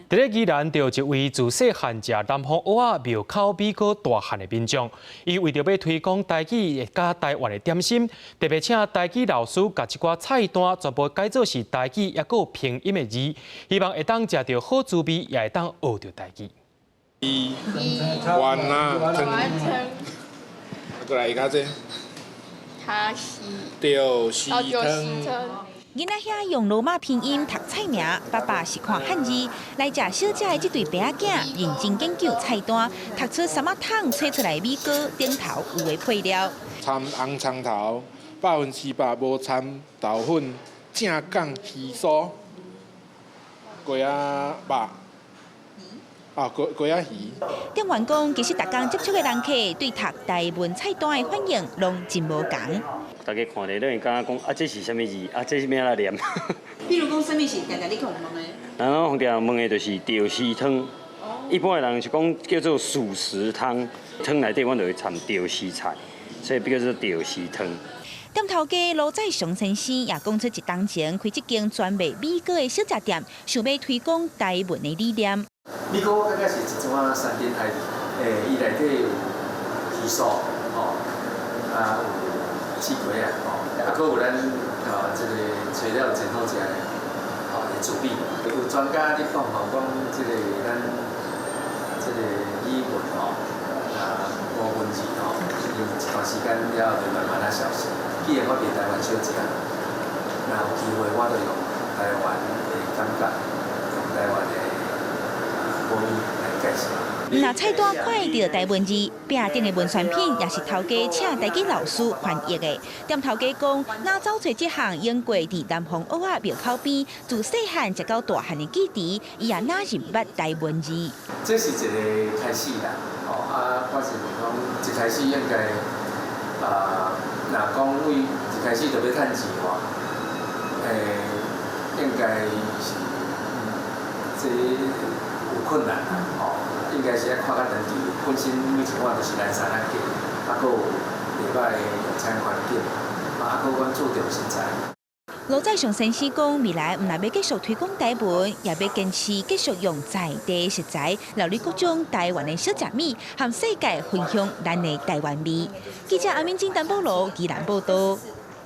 伫咧宜兰，就一位自细汉食南方蚵仔庙口美果大汉的民众，伊为着要推广台语甲台湾的点心，特别请台语老师甲一寡菜单全部改做是台语，也有拼音的字，希望会当食到好滋味，也会当学到台语。完啊，过来加这。他是钓鱼汤。囡仔遐用罗马拼音读菜名，爸爸是看汉字。来食小姐的这对爸仔囝认真研究菜单，读出什么汤吹出来米糕顶头有的配料。掺红葱头，7%无掺豆粉，正港鱼酥，鸡仔肉。鸡仔鱼。店员讲，其实逐工接触的人客对读台文菜单的反应拢真无同。大家看咧，都会感觉讲这是啥物字？这是咩来念？比如讲，啥物是常常你讲问的？然后常常问的就是钓鱼汤。一般的人是讲叫做素食汤，汤内底阮就会掺钓鱼菜，所以比较做钓鱼汤。店头家罗仔上先生也讲出一当前开一间专卖米果的小食店，想要推广台文的理念。米果我感觉是一种山珍海伊内底有鱼酥，有鸡腿啊，还有咱这个材料真好食的，会煮米。有专家咧讲讲这个咱这个语文无文字用一段时间了后就慢慢消失。既然我伫台湾小食，那有机会我就用台湾的感觉，用台湾的母语来介绍。那菜单看会到台文字，壁顶的文宣品也是头家请台语老师翻译的。店头家讲，那走找这项英过伫南方蚵仔庙口边，自细汉食到大汉的记忆，伊也哪认捌台文字。这是一个开始啦，我是讲一开始应该若讲为一开始就要趁钱话，应该是这有困难啦，应该是要看较长期。本身以前我就是来山仔街，还佫有袂歹的用餐环境，还佫阮注重食材。罗仔上先生讲，未来毋但要继续推广台文，也要坚持继续用在地食材，料理各种台湾的小食米，和世界分享咱的台湾味。记者阿明金丹保罗宜兰报道。